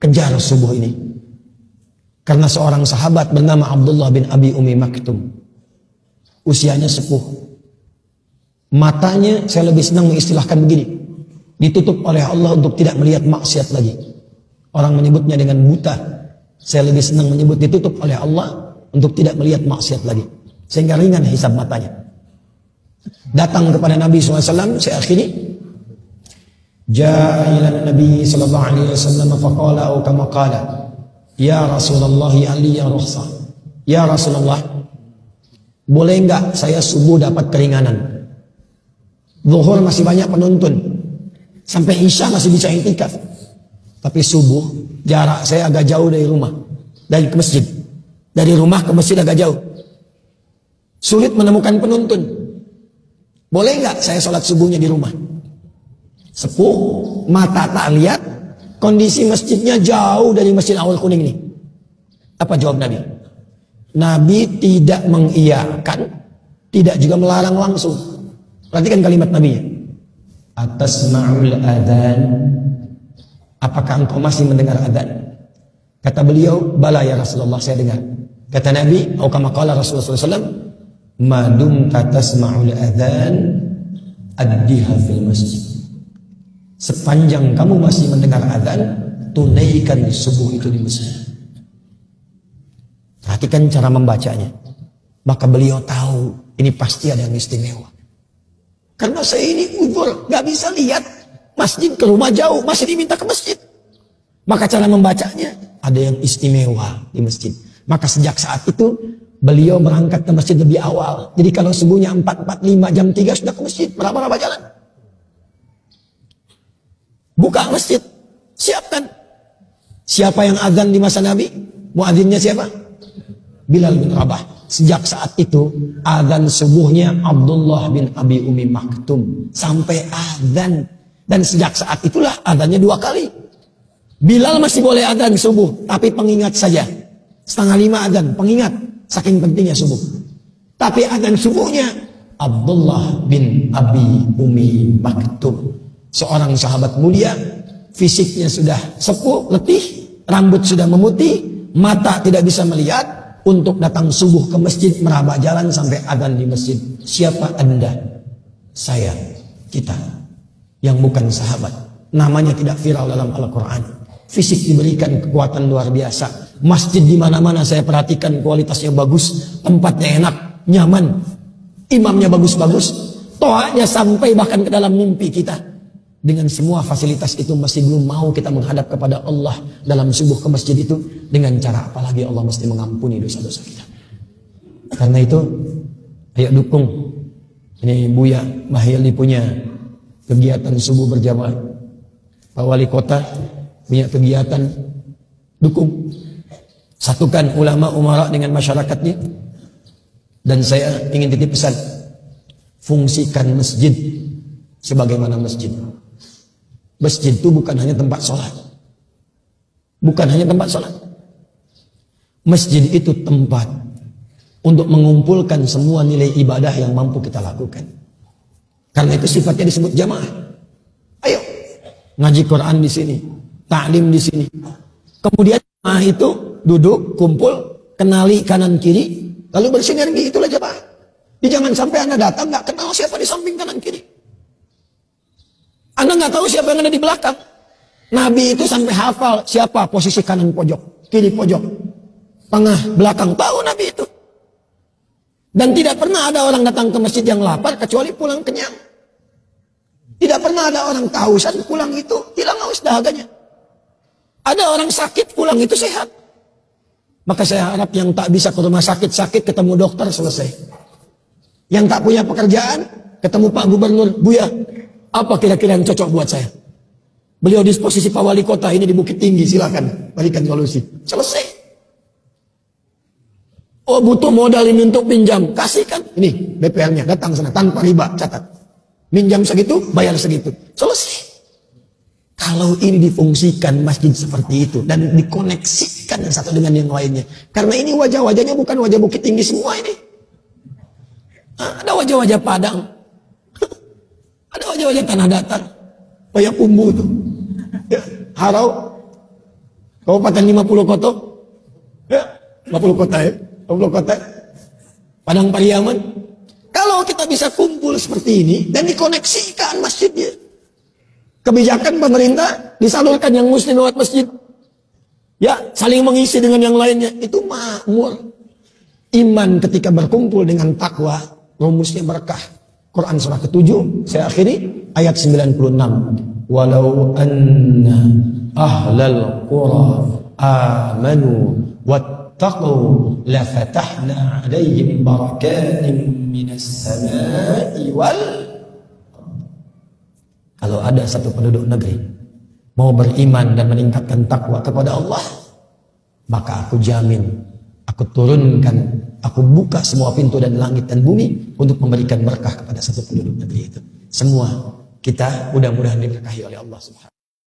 kejar subuh ini. Karena seorang sahabat bernama Abdullah bin Abi Umi Maktum, usianya sepuh, matanya saya lebih senang mengistilahkan begini, ditutup oleh Allah untuk tidak melihat maksiat lagi. Orang menyebutnya dengan buta, saya lebih senang menyebut ditutup oleh Allah untuk tidak melihat maksiat lagi, sehingga ringan hisab matanya. Datang kepada Nabi SAW, saya akhiri. Ja'a ila Nabi sallallahu alaihi wasallam faqala atau kama qala, ya Rasulullah ali ya rukhsah. Ya Rasulullah, boleh enggak saya subuh dapat keringanan? Zuhur masih banyak penuntun, sampai Isya masih bisa intikaf. Tapi subuh jarak saya agak jauh dari rumah, dari ke masjid. Dari rumah ke masjid agak jauh. Sulit menemukan penuntun. Boleh enggak saya sholat subuhnya di rumah? Sepuh, mata tak lihat, kondisi masjidnya jauh dari Masjid Awal Kuning ini. Apa jawab Nabi? Nabi tidak mengiyakan, tidak juga melarang langsung. Perhatikan kalimat Nabi. Atasma'ul adzan. Apakah engkau masih mendengar adzan? Kata beliau, bala ya Rasulullah, saya dengar. Kata Nabi, atau kama qala Rasulullah SAW, madum tasma'ul adzan addiha fil masjid. Sepanjang kamu masih mendengar adzan, tunaikan subuh itu di masjid. Perhatikan cara membacanya. Maka beliau tahu ini pasti ada yang istimewa. Karena saya ini udzur, gak bisa lihat masjid ke rumah jauh, masih diminta ke masjid. Maka cara membacanya ada yang istimewa di masjid. Maka sejak saat itu beliau berangkat ke masjid lebih awal. Jadi kalau subuhnya 4:45 jam 3 sudah ke masjid, berapa jalan. Buka masjid, siapkan. Siapa yang azan di masa Nabi? Muadzinnya siapa? Bilal bin Rabah. Sejak saat itu azan subuhnya Abdullah bin Abi Umi Maktum sampai azan. Dan sejak saat itulah azannya 2 kali. Bilal masih boleh azan subuh, tapi pengingat saja. 4:30 azan, pengingat. Saking pentingnya subuh. Tapi azan subuhnya Abdullah bin Abi Umi Maktum. Seorang sahabat mulia, fisiknya sudah sepuh, letih, rambut sudah memutih, mata tidak bisa melihat, untuk datang subuh ke masjid, meraba jalan sampai adzan di masjid. Siapa Anda? Saya, kita, yang bukan sahabat. Namanya tidak viral dalam Al-Quran. Fisik diberikan kekuatan luar biasa. Masjid di mana-mana saya perhatikan kualitasnya bagus, tempatnya enak, nyaman, imamnya bagus-bagus, toanya sampai bahkan ke dalam mimpi kita. Dengan semua fasilitas itu masih belum mau kita menghadap kepada Allah dalam subuh ke masjid itu. Dengan cara apalagi Allah mesti mengampuni dosa-dosa kita. Karena itu ayo dukung. Ini Buya Mahyali punya kegiatan subuh berjamaah. Pak Wali Kota punya kegiatan, dukung. Satukan ulama umara dengan masyarakatnya. Dan saya ingin titip pesan, fungsikan masjid sebagaimana masjid. Masjid itu bukan hanya tempat sholat. Bukan hanya tempat sholat. Masjid itu tempat untuk mengumpulkan semua nilai ibadah yang mampu kita lakukan. Karena itu sifatnya disebut jamaah. Ayo, ngaji Quran di sini, ta'lim di sini. Kemudian jamaah itu duduk, kumpul, kenali kanan kiri, lalu bersinergi, itulah jamaah. Jadi jangan sampai Anda datang nggak kenal siapa di samping kanan kiri. Anda nggak tahu siapa yang ada di belakang. Nabi itu sampai hafal siapa posisi kanan pojok, kiri pojok, tengah, belakang. Tahu Nabi itu. Dan tidak pernah ada orang datang ke masjid yang lapar kecuali pulang kenyang. Tidak pernah ada orang kehausan pulang itu hilang haus dahaganya. Ada orang sakit pulang itu sehat. Maka saya harap yang tak bisa ke rumah sakit ketemu dokter selesai. Yang tak punya pekerjaan ketemu Pak Gubernur, Buya, apa kira-kira yang cocok buat saya? Beliau disposisi Pak Wali Kota ini di Bukit Tinggi, silakan berikan solusi. Selesai. Oh butuh modal ini untuk pinjam, kasihkan. Ini BPR-nya, datang sana tanpa riba, catat. Minjam segitu, bayar segitu. Selesai. Kalau ini difungsikan masjid seperti itu dan dikoneksikan yang satu dengan yang lainnya. Karena ini wajah-wajahnya bukan wajah Bukit Tinggi semua ini. Ada wajah-wajah Padang. Ada wajah-wajah tanah datar. Payakumbuh itu. Ya, Harau. Kabupaten 50 kota. Ya, 50 kota ya. 50 kota. Padang Pariaman. Kalau kita bisa kumpul seperti ini dan dikoneksikan masjidnya. Kebijakan pemerintah disalurkan yang muslim lewat masjid. Ya, saling mengisi dengan yang lainnya. Itu makmur. Iman ketika berkumpul dengan takwa, rumusnya berkah. Quran surah ke-7, saya akhiri ayat 96. Walau anna ahlal qura amanu wattaqu lafatahna alaihim barakatin minas samai wal. Kalau ada satu penduduk negeri mau beriman dan meningkatkan takwa kepada Allah, maka aku jamin, aku turunkan, aku buka semua pintu dan langit dan bumi untuk memberikan berkah kepada satu penduduk negeri itu. Semua kita mudah-mudahan diberkahi oleh Allah Subhanahu.